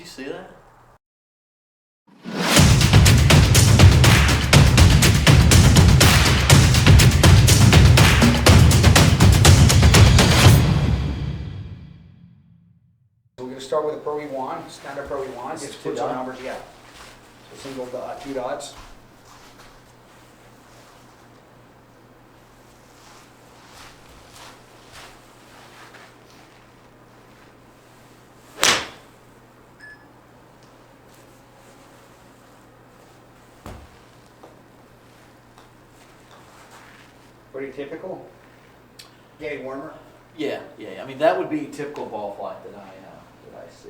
you see that? So we're going to start with a Pro V1, standard Pro V1. This is Just put two some dot? numbers, yeah. So single dot, 2 dots. Pretty typical. Getting warmer. Yeah. I mean, that would be typical ball flight that I see.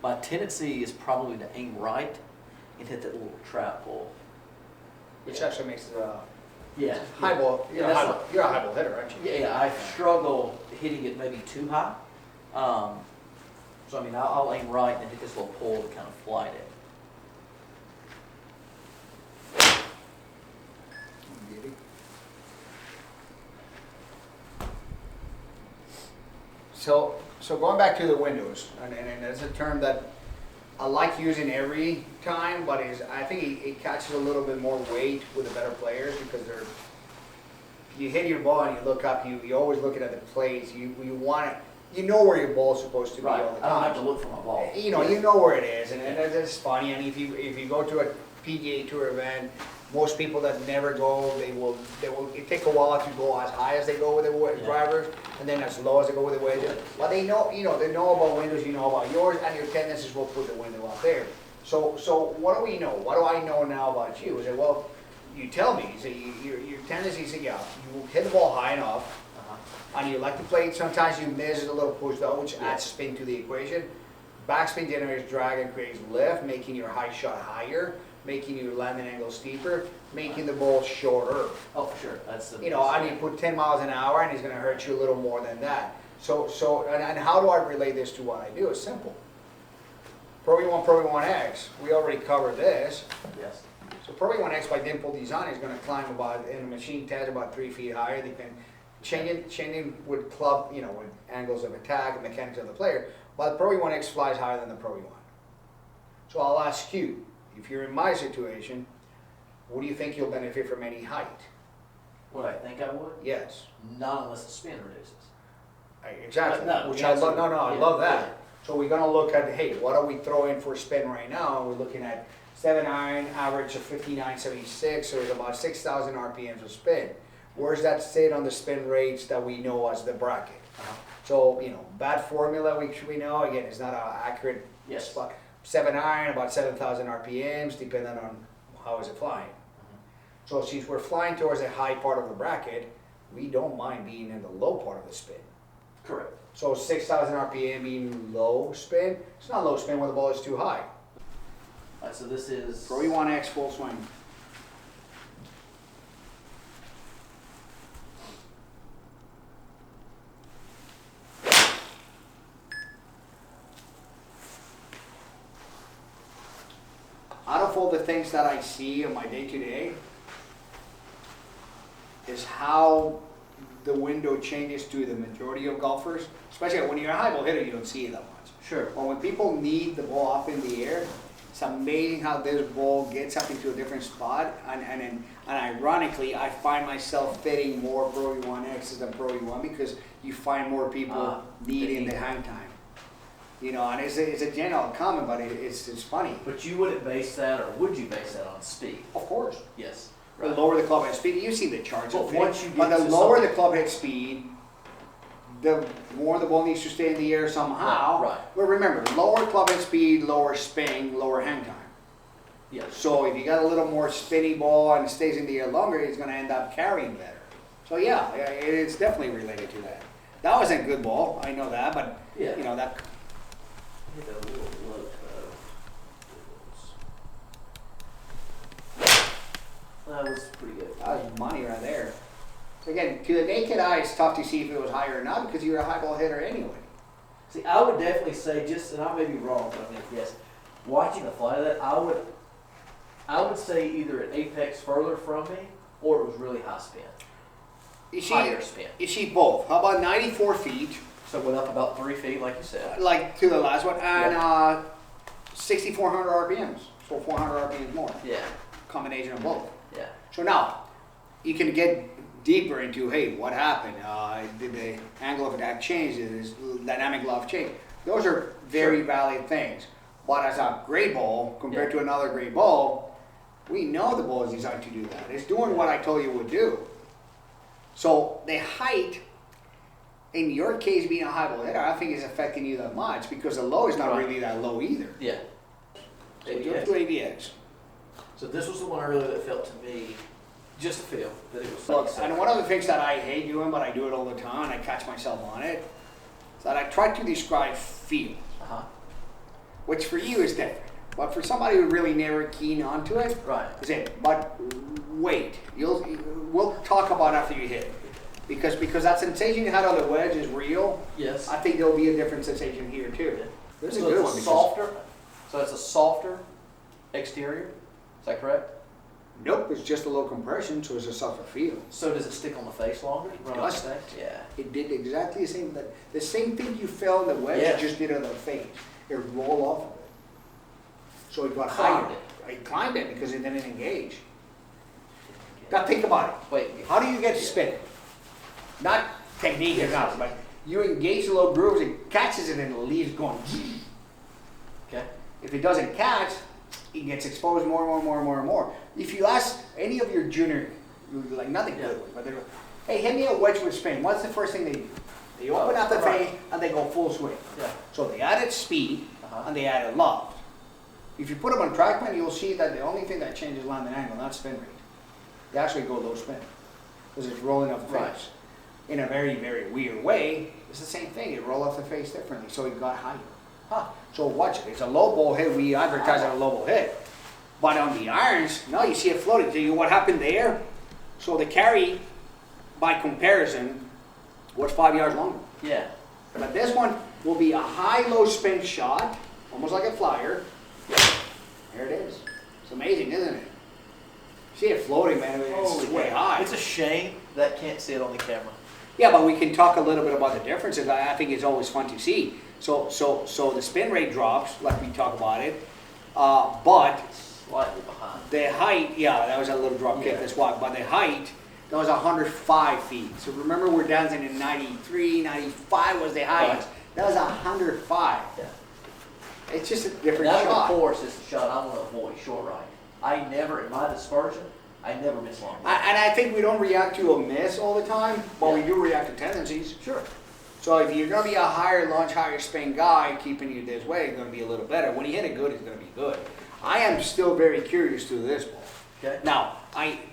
My tendency is probably to aim right and hit that little trap hole. Which actually makes it Yeah. high ball. You're, Yeah, a that's high, you're a high ball hitter, aren't you? Yeah, I struggle hitting it maybe too high. So I mean, I'll aim right and hit this little pole to kind of flight it. So going back to the windows, and it's a term that I like using every time, but I think it catches a little bit more weight with the better players because you hit your ball and you look up, you always looking at the plates, you want it, you know where your ball's supposed to be all the time. I don't have to look for my ball. You know where it is, and it's funny. I mean, if you go to a PGA Tour event, most people that never go, they will. It take a while to go as high as they go with the drivers, and then as low as they go with the wedges. But they know, they know about windows, you know about yours, and your tendencies will put the window up there. So what do we know? What do I know now about you? Is that, well, you tell me. So your tendencies, you hit the ball high enough. And you like to play it, sometimes you miss a little push though, which adds spin to the equation. Backspin generates drag and creates lift, making your high shot higher, making your landing angle steeper, making the ball shorter. Oh, for sure. That's the. And you put 10 miles an hour and it's going to hurt you a little more than that. And how do I relate this to what I do? It's simple. Pro V1, Pro V1X, we already covered this. Yes. So Pro V1X by dimple design is going to climb about, in a machine test, about 3 feet higher. They can changing with club, with angles of attack and mechanics of the player. But the Pro V1X flies higher than the Pro V1. So I'll ask you, if you're in my situation, what do you think you'll benefit from any height? What I think I would? Yes. Not unless the spin reduces. Exactly. No, Which I love. I love that. Yeah. So we're gonna look at, hey, what are we throwing for spin right now? We're looking at 7.9, average of 59.76, so it's about 6,000 RPMs of spin. Where's that sit on the spin rates that we know as the bracket? So, bad formula, which we know, again, it's not an accurate spot. 7.9, about 7,000 RPMs, depending on how is it flying. So since we're flying towards the high part of the bracket, we don't mind being in the low part of the spin. Correct. So 6,000 RPM being low spin, it's not low spin when the ball is too high. All right, so this is. Pro V1X full swing. Out of all the things that I see on my day-to-day is how the window changes to the majority of golfers, especially when you're a high ball hitter, you don't see it that much. Sure. But when people need the ball up in the air, it's amazing how this ball gets up into a different spot, and ironically, I find myself fitting more Pro V1Xs than Pro V1 because you find more people needing the hang time. And it's a general comment, but it's funny. But you wouldn't base that, or would you base that on speed? Of course. Yes. The lower the club head speed, you see the charts. But once you but get the to lower something- the club head speed, the more the ball needs to stay in the air somehow. Right. But remember, lower club head speed, lower spin, lower hang time. Yes. So if you got a little more spinny ball and it stays in the air longer, it's going to end up carrying better. So yeah, it's definitely related to that. That wasn't a good ball, I know that, but that. Hit a little low toe. That was pretty good. That was money right there. So again, to the naked eye, it's tough to see if it was higher or not because you're a high ball hitter anyway. See, I would definitely say, and I may be wrong, but I mean, yes, watching the flight of that, I would say either an apex further from me or it was really high spin. Higher spin. You see both. How about 94 feet? So it went up about 3 feet, like you said. Like to the last one, and 6,400 RPMs, so 400 RPMs more. Yeah. Combination of both. Yeah. So now, you can get deeper into, hey, what happened? Did the angle of attack change? Did this dynamic loft change? Those are very valid things. But as a great ball, compared to another great ball, we know the ball is designed to do that. It's doing what I told you it would do. So the height, in your case being a high ball hitter, I think is affecting you that much because the low is not really that low either. Yeah. So just do AVX. So this was the one earlier that felt to me, just to feel that it was. Look, and one of the things that I hate doing, but I do it all the time, and I catch myself on it, is that I try to describe feel, which for you is different. But for somebody who's really never keen onto it, Right. is it. But wait, we'll talk about after you hit it. Because that sensation you had on the wedge is real. Yes. I think there'll be a different sensation here too. There's So a good it's one. because- softer. So it's a softer exterior. Is that correct? Nope, it's just a low compression, so it's a softer feel. So does it stick on the face longer? Run off does. the face? Yeah. It did exactly the same thing you felt on the wedge, Yes. it just did on the face. It rolled off of it. So it got Climbed higher. It climbed it because it didn't engage. Now think about it. Wait. How do you get to spin? Not technique and not, but you engage the low grooves, it catches it and it leaves going. Okay. If it doesn't catch, it gets exposed more and more and more and more. If you ask any of your junior, like nothing good, but they're like, hey, hit me a wedge with spin. What's the first thing they do? They open up the face and they go full swing. Yeah. So they added speed and they added loft. If you put them on TrackMan, you'll see that the only thing that changes landing angle, not spin rate. They actually go low spin because it's rolling off the face. In a very, very weird way, it's the same thing. It rolled off the face differently, so it got higher. So watch it. It's a low ball hit. We advertise it a low ball hit. But on the irons, no, you see it floating. Tell you what happened there? So the carry, by comparison, was 5 yards longer. Yeah. But this one will be a high-low spin shot, almost like a flyer. There it is. It's amazing, isn't it? See it floating, man. It's way high. It's a shame that can't see it on the camera. Yeah, but we can talk a little bit about the differences. I think it's always fun to see. So the spin rate drops, like we talk about it, but Slightly behind. the height, yeah, that was a little drop kick, that's why. But the height, that was 105 feet. So remember, we're dancing in 93, 95 was the height. Right. That was 105. Yeah. It's just a different That, shot. of course, is the shot I want to avoid, short right. I never, in my dispersion, I never miss long. And I think we don't react to a miss all the time, but we do react to tendencies. Sure. So if you're going to be a higher launch, higher spin guy, keeping you this way, it's going to be a little better. When you hit it good, it's going to be good. I am still very curious to this ball. Okay. Now,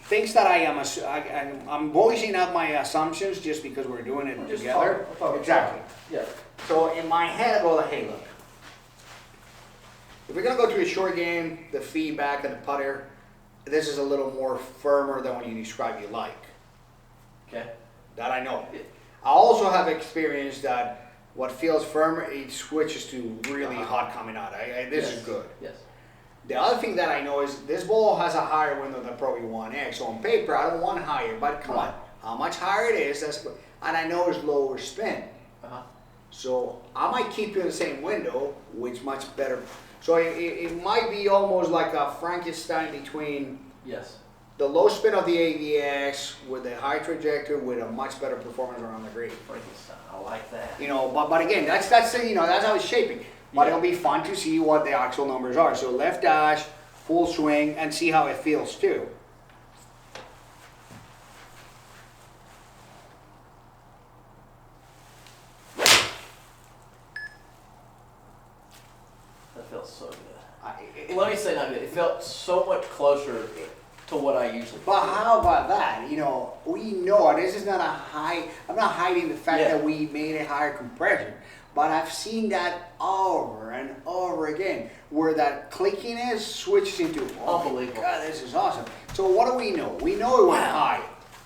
things that I'm voicing out my assumptions just because we're doing it Just together. talk. Exactly. Yeah. So in my head, I go like, hey, look. If we're going to go to a short game, the feedback and the putter, this is a little more firmer than what you describe you like. Okay. That I know. I also have experienced that what feels firmer, it switches to really hot coming out. This is good. Yes. The other thing that I know is this ball has a higher window than probably 1X. So on paper, I don't want higher, but come on. How much higher it is, that's good. And I know it's lower spin. So I might keep you in the same window, which much better. So it might be almost like a Frankenstein between the low spin of the AVX with a high trajectory with a much better performance around the green. Frankenstein. I like that. You know, but again, that's how it's shaping. But it'll be fun to see what the actual numbers are. So left dash, full swing, and see how it feels too. That feels so good. Let me say not good. It felt so much closer to what I usually. But how about that? You know, we know this is not a high. I'm not hiding the fact that we made a higher compression, but I've seen that over and over again, where that clickiness switches into Unbelievable. God, this is awesome. So what do we know? We know it went high.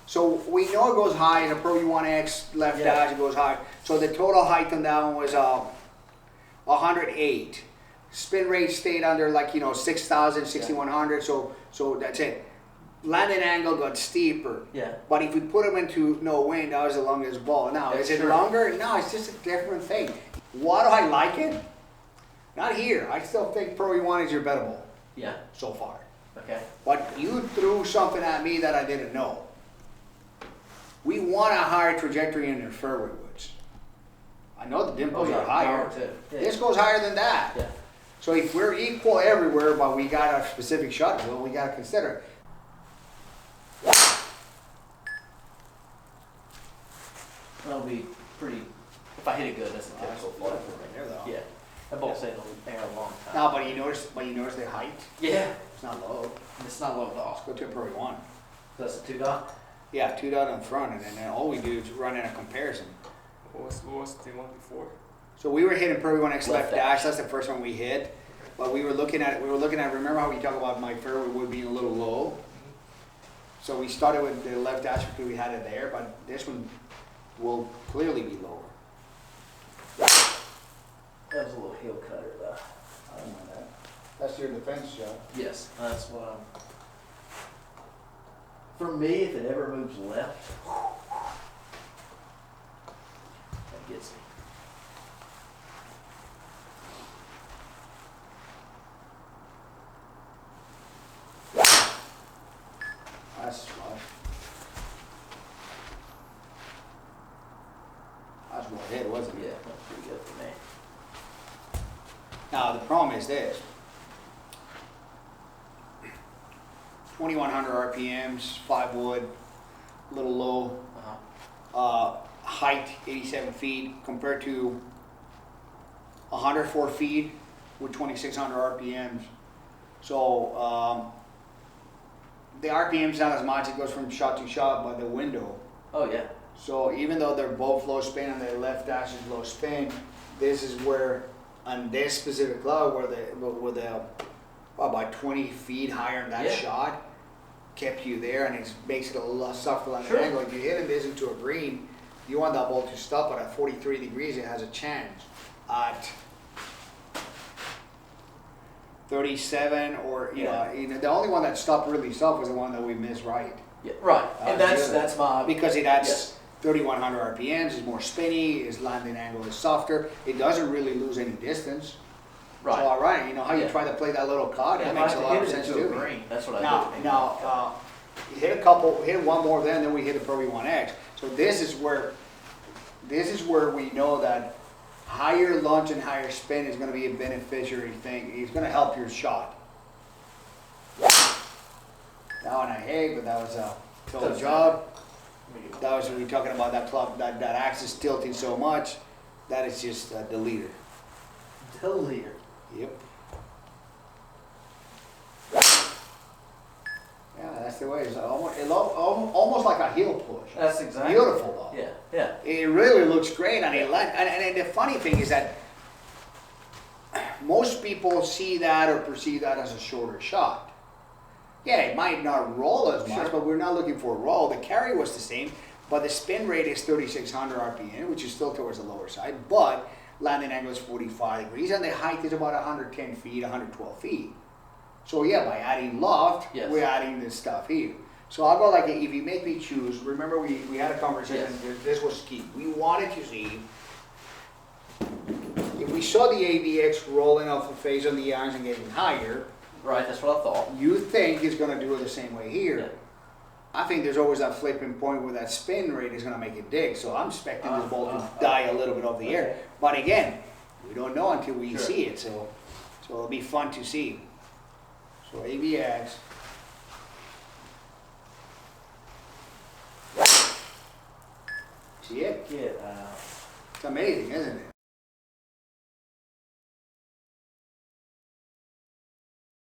So we know it goes high. The Pro 1X left dash, it goes high. So the total height on that one was 108. Spin rate stayed under 6,000, 6,100. So that's it. Landing angle got steeper. Yeah. But if we put them into no wind, that was the longest ball. Now, is it longer? No, it's just a different thing. Why do I like it? Not here. I still think Pro E1 is your better ball Yeah, so far. okay. But you threw something at me that I didn't know. We want a higher trajectory in the fairway woods. I know the dimples are higher. Too. Yeah. This goes higher than that. Yeah. So if we're equal everywhere, but we got a specific shot, well, we got to consider. That'll be pretty, if I hit it good, that's a typical fly for me. There, though. Yeah, that ball's stayed in the air a long time. No, but you notice the height. Yeah, It's not low. it's not low at all. Let's go to a Pro E1. That's a 2 dot? Yeah, 2 dot in front, and then all we do is run in a comparison. What was the one before? So we were hitting Pro E1X left Left dash. That's the first one we hit. But we were looking at. Remember how we talk about my fairway wood being a little low? So we started with the left dash because we had it there, but this one will clearly be lower. That was a little heel cutter though. I don't mind that. That's your defense shot. Yes, that's what I'm. For me, if it ever moves left, that gets me. That's flush. That's well hit, wasn't Yeah, it? that's pretty good for me. Now the problem is this. 2100 RPMs, 5 wood, a little low. Height 87 feet compared to 104 feet with 2600 RPMs. So the RPM's not as much, it goes from shot to shot by the window. Oh yeah, So even though they're both low spin and the left dash is low spin, this is where on this specific club where the about 20 feet higher in that Yeah. shot kept you there, and it makes it a lot softer on Sure. the angle. If you hit this into a green, you want that ball to stop, but at 43 degrees it has a chance. At 37 or Yeah. the only one that stopped really soft was the one that we missed right. yeah, right. And Yeah. that's my. Because it adds Yes. 3,100 RPMs, is more spinny, his landing angle is softer. It doesn't really lose any distance. Right. So, all right, you know how you Yeah. try to play that little card? Yeah, That if I makes a had to lot hit of it sense into to a me. green, that's what I did. Now, you hit hit one more there, and then we hit a Pro E1X. So this is where we know that higher launch and higher spin is going to be a beneficiary thing. It's going to help your shot. That one I hate, but that was a total Doesn't job. That was when we were talking about that club, that axis tilting so much. That is just the leader. The leader. Yep. Yeah, that's the way. It's almost like a heel push. That's exactly. Beautiful though. Yeah, yeah. It really looks great, and the funny thing is that most people see that or perceive that as a shorter shot. Yeah, it might not roll as much, Sure. but we're not looking for a roll. The carry was the same, but the spin rate is 3,600 RPM, which is still towards the lower side, but landing angle is 45 degrees, and the height is about 110 feet, 112 feet. So yeah, by adding loft, Yes. we're adding this stuff here. So I'll go like, if you make me choose, remember we had a conversation, this was key. We wanted to see, if we saw the AVX rolling off the face on the irons and getting higher, Right, that's what I thought. you think it's gonna do it the same way here. Yeah. I think there's always that flipping point where that spin rate is gonna make it dig, so I'm expecting this ball to die a little bit off the air. Okay. But again, we don't know until we Sure. see it, so it'll be fun to see. So AVX. See it? Get out. It's amazing, isn't it?